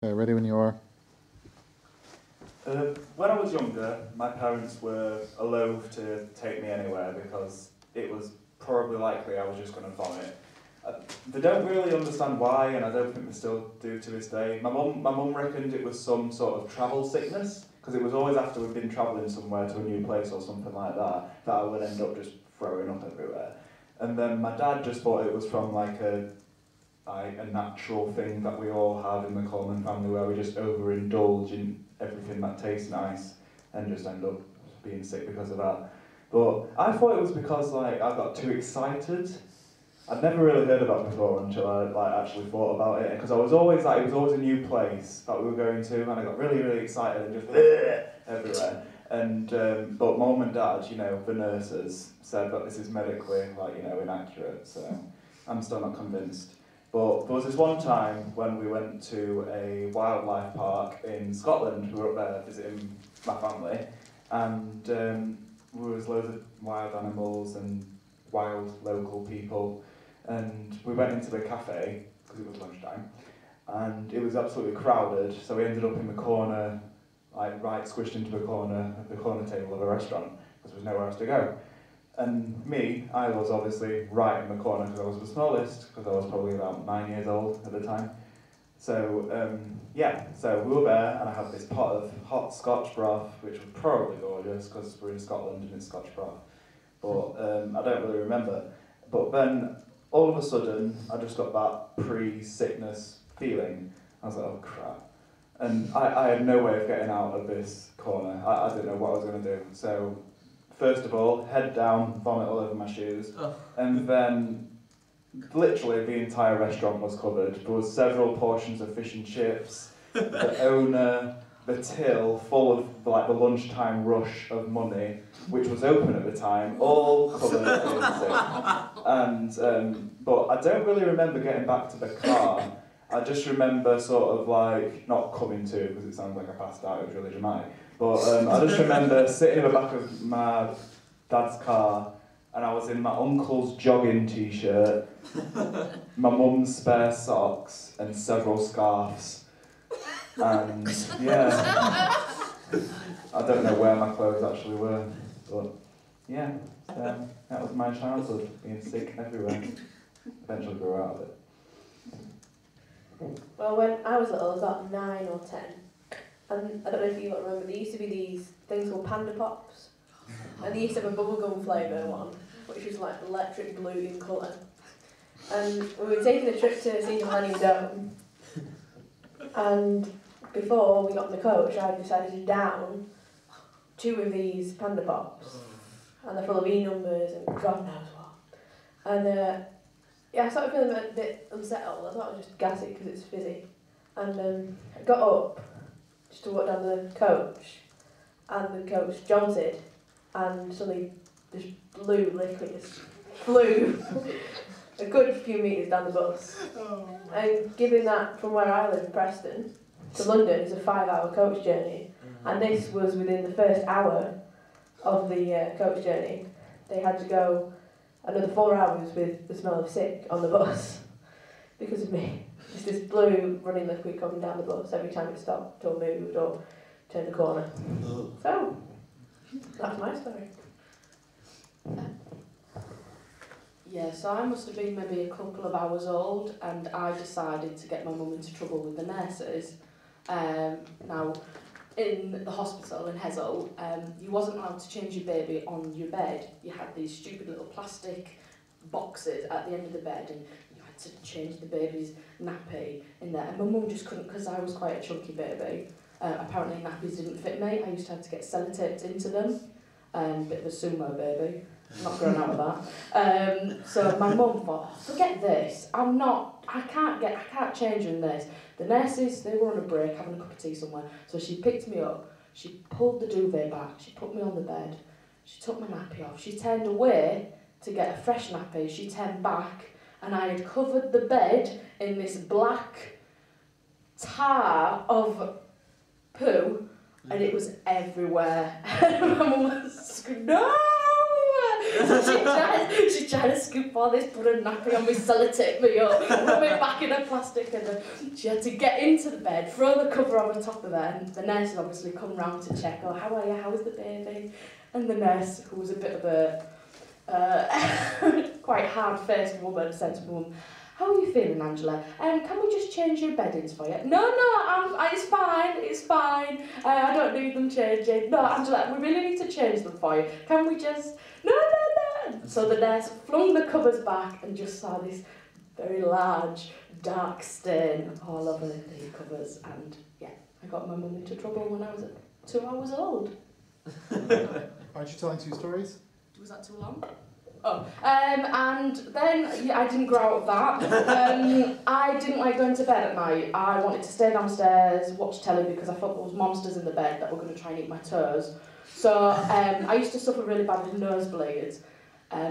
Okay, ready when you are. When I was younger, my parents were loath to take me anywhere because it was probably likely I was just going to vomit. They don't really understand why, and I don't think they still do to this day. My mum reckoned it was some sort of travel sickness, because it was always after we'd been travelling somewhere to a new place or something like that I would end up just throwing up everywhere. And then my dad just thought it was from like a natural thing that we all have in the Coleman family, where we just overindulge in everything that tastes nice and just end up being sick because of that. But I thought it was because I got too excited. I'd never really heard of that before until I actually thought about it, because I was always it was always a new place that we were going to, and I got really excited and just everywhere. And but mum and dad, the nurses said that this is medically inaccurate, so I'm still not convinced. But there was this one time when we went to a wildlife park in Scotland. We were up there visiting my family, and there was loads of wild animals and wild local people. And we went into the cafe, because it was lunchtime, and it was absolutely crowded, so we ended up in the corner, right squished into the corner table of a restaurant, because there was nowhere else to go. And I was obviously right in the corner because I was the smallest, because I was probably about 9 years old at the time. So, so we were there, and I had this pot of hot Scotch broth, which was probably gorgeous because we're in Scotland and it's Scotch broth. But I don't really remember. But then, all of a sudden, I just got that pre-sickness feeling. I was like, oh crap. And I had no way of getting out of this corner. I didn't know what I was going to do. So, first of all, head down, vomit all over my shoes, and then literally the entire restaurant was covered. There was several portions of fish and chips, the owner, the till full of the lunchtime rush of money, which was open at the time, all covered in sick. And but I don't really remember getting back to the car. I just remember sort of not coming to, because it sounds like I passed out. It was really dramatic. But I just remember sitting in the back of my dad's car, and I was in my uncle's jogging t-shirt, my mum's spare socks, and several scarves. And yeah, I don't know where my clothes actually were, but yeah, that was my childhood, being sick everywhere. Eventually grew out of it. Well, when I was little, I was about 9 or 10. And I don't know if you remember, there used to be these things called Panda Pops. And they used to have a bubblegum flavour one, which was like electric blue in colour. And we were taking a trip to see the Millennium Dome. And before we got in the coach, I decided to down 2 of these Panda Pops. And they're full of E numbers and God knows what. And I started feeling a bit unsettled. I thought I was just gassy because it's fizzy. And I got up just to walk down the coach, and the coach jolted, and suddenly this blue liquid just flew a good few metres down the bus. And given that from where I live, Preston, to London is a 5-hour coach journey, and this was within the first hour of the coach journey. They had to go another 4 hours with the smell of sick on the bus because of me. Just this blue running liquid coming down the bus every time it stopped or moved or turned a corner. So, that's my story. Yeah, so I must have been maybe a couple of hours old, and I decided to get my mum into trouble with the nurses. Now, in the hospital in Hessel, you wasn't allowed to change your baby on your bed. You had these stupid little plastic boxes at the end of the bed, and you had to change the baby's nappy in there. And my mum just couldn't, because I was quite a chunky baby. Apparently nappies didn't fit me. I used to have to get sellotaped into them. Bit of a sumo baby. Not grown out of that. So my mum thought, forget this. I can't change her in this. The nurses, they were on a break, having a cup of tea somewhere. So she picked me up, she pulled the duvet back, she put me on the bed, she took my nappy off, she turned away to get a fresh nappy, she turned back, and I had covered the bed in this black tar of poo, and it was everywhere. And my mum was screaming, no! She tried to scoop all this butter nappy on me, sellotape me up, rub it back in a plastic, and then she had to get into the bed, throw the cover on the top of it, and the nurse had obviously come round to check, oh, how are you, how is the baby? And the nurse, who was a bit of a quite hard-faced woman, said to Mum, how are you feeling, Angela? Can we just change your beddings for you? No, it's fine. I don't need them changing. No, Angela, we really need to change them for you. Can we just... No. So the nurse flung the covers back and just saw this very large, dark stain all over the covers. And yeah, I got my mum into trouble when I was 2 hours old. Aren't you telling 2 stories? Was that too long? Oh, and then yeah, I didn't grow out of that. I didn't like going to bed at night. I wanted to stay downstairs, watch telly because I thought there was monsters in the bed that were going to try and eat my toes. So I used to suffer really bad with nosebleeds.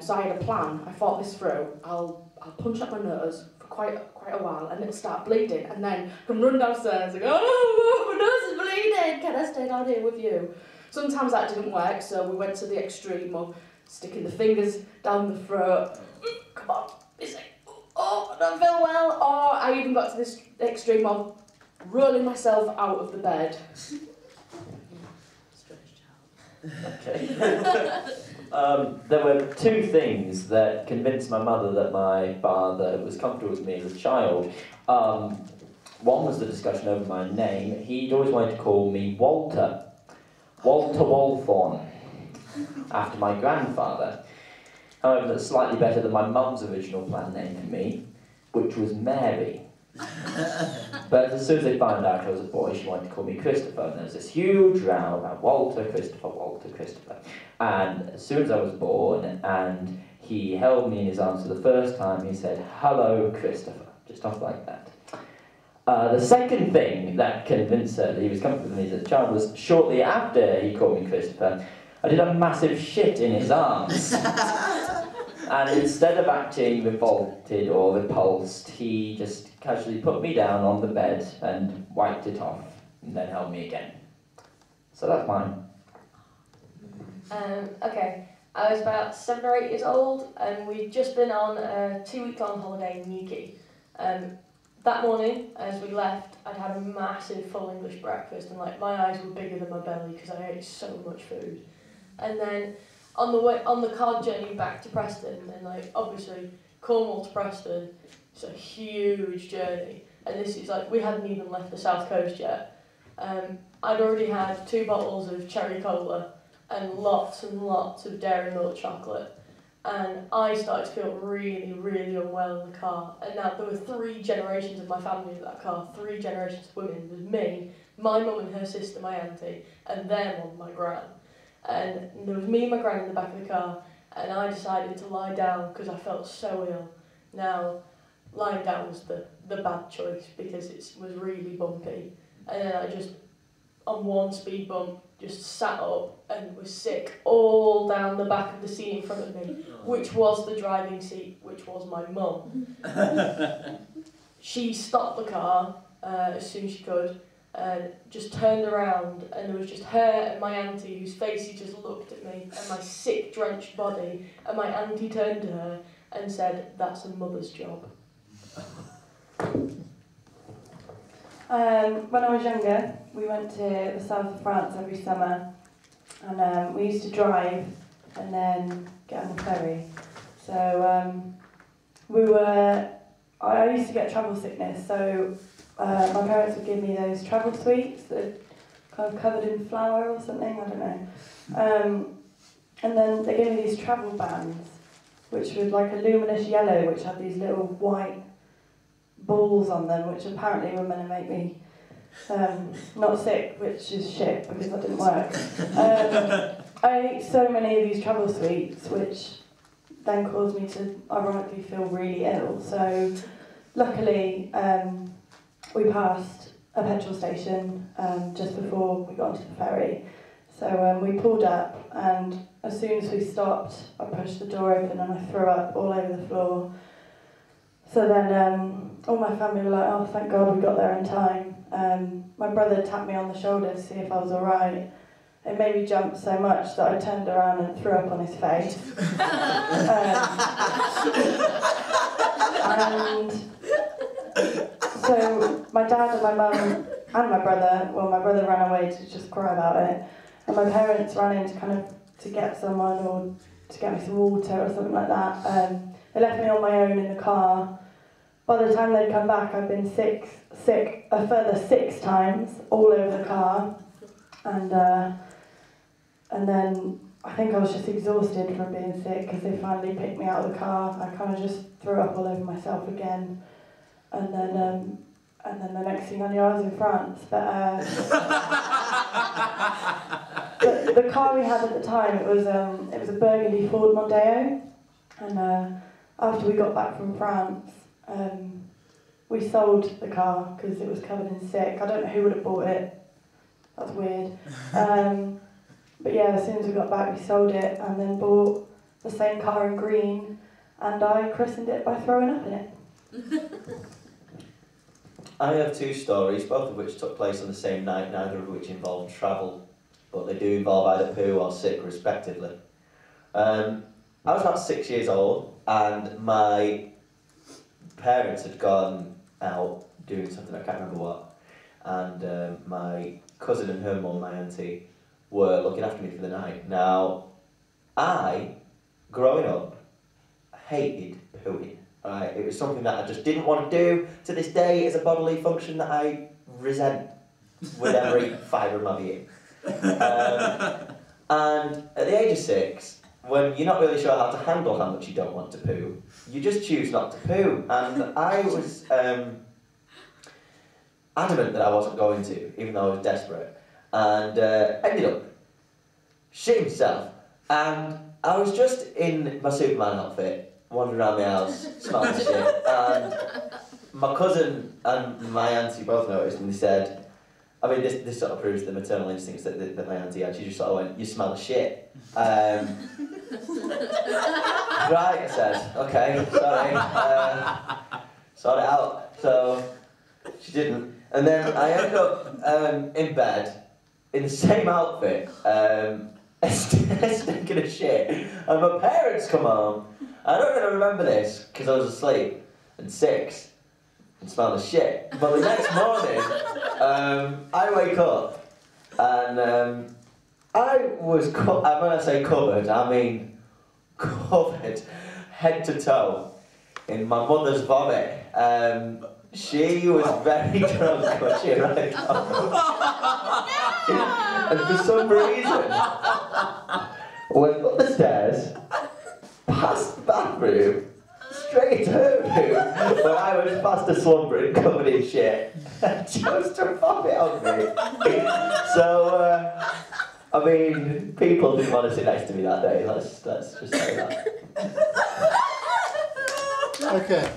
So I had a plan. I thought this through. I'll punch up my nose for quite a while, and it'll start bleeding, and then I can run downstairs and go, oh, my nose is bleeding. Can I stay down here with you? Sometimes that didn't work, so we went to the extreme of sticking the fingers down the throat. Come on, it's like, oh, I don't feel well. Or I even got to this extreme of rolling myself out of the bed. Okay. There were 2 things that convinced my mother that my father was comfortable with me as a child. One was the discussion over my name. He'd always wanted to call me Walter Walthorn, after my grandfather. However, that's slightly better than my mum's original planned name for me, which was Mary. But as soon as they found out I was a boy, she wanted to call me Christopher, and there was this huge row about Walter, Christopher. And as soon as I was born, and he held me in his arms for the first time, he said, hello, Christopher, just off like that. The second thing that convinced her that he was comfortable with me as a child was shortly after he called me Christopher, I did a massive shit in his arms. And instead of acting revolted or repulsed, he just casually put me down on the bed and wiped it off, and then held me again. So that's mine. Okay, I was about 7 or 8 years old, and we'd just been on a 2-week-long holiday in Newquay. That morning, as we left, I'd had a massive full English breakfast, and like my eyes were bigger than my belly because I ate so much food. And then on the car journey back to Preston, and like obviously Cornwall to Preston, it's a huge journey, and this is like we hadn't even left the south coast yet. I'd already had 2 bottles of cherry cola and lots of dairy milk chocolate, and I started to feel really unwell in the car. And now there were 3 generations of my family in that car, 3 generations of women. There was me, my mum and her sister, my auntie, and their mum, my gran. And there was me and my gran in the back of the car, and I decided to lie down because I felt so ill. Now, lying down was the bad choice because it was really bumpy. And then I just, on one speed bump, just sat up and was sick all down the back of the seat in front of me, which was the driving seat, which was my mum. She stopped the car as soon as she could, and just turned around, and there was just her and my auntie whose faces just looked at me and my sick, drenched body, and my auntie turned to her and said, that's a mother's job. When I was younger, we went to the south of France every summer, and we used to drive and then get on the ferry. So I used to get travel sickness, so my parents would give me those travel sweets that are kind of covered in flour or something, I don't know. And then they gave me these travel bands, which was like a luminous yellow, which had these little white balls on them, which apparently were meant to make me not sick, which is shit because that didn't work. I ate so many of these travel sweets, which then caused me to ironically feel really ill. So luckily, we passed a petrol station just before we got onto the ferry. So we pulled up, and as soon as we stopped, I pushed the door open and I threw up all over the floor. So then all my family were like, oh, thank God we got there in time. My brother tapped me on the shoulder to see if I was all right. it made me jump so much that I turned around and threw up on his face. And so my dad and my mum and my brother, well, my brother ran away to just cry about it, and my parents ran in to kind of to get someone or to get me some water or something like that. They left me on my own in the car. By the time they'd come back, I'd been sick a further 6 times all over the car, and then I think I was just exhausted from being sick because they finally picked me out of the car. I kind of just threw up all over myself again, and then the next thing I knew, I was in France. But the car we had at the time, it was a burgundy Ford Mondeo, and after we got back from France, we sold the car because it was covered in sick. I don't know who would have bought it. That's weird. But yeah, as soon as we got back, we sold it and then bought the same car in green, and I christened it by throwing up in it. I have 2 stories, both of which took place on the same night, neither of which involved travel, but they do involve either poo or sick, respectively. I was about 6 years old, and my parents had gone out doing something, I can't remember what, and my cousin and her mum, my auntie, were looking after me for the night. Now, I, growing up, hated pooing. Right? It was something that I just didn't want to do. To this day, it's a bodily function that I resent with every fibre of my being. And at the age of 6, when you're not really sure how to handle how much you don't want to poo, you just choose not to poo. And I was adamant that I wasn't going to, even though I was desperate. And ended up shitting myself. And I was just in my Superman outfit, wandering around the house, smelling shit. And my cousin and my auntie both noticed, and they said, I mean, this sort of proves the maternal instincts that my auntie had. She just sort of went, "You smell of shit." Right, I said, "Okay, sorry, sort it out." So she didn't. And then I ended up in bed, in the same outfit, stinking of shit. And my parents come home. I don't really remember this, because I was asleep, and 6, and smelling of shit. But the next morning, I wake up, and I was, when I say covered, I mean covered, head to toe, in my mother's vomit. She was very drunk when she arrived home. And for some reason, went up the stairs, past the bathroom, straight to her room, where I was fast asleep, covered in shit, and chose to vomit on me. So, I mean, people didn't want to sit next to me that day, let's just say that. Okay.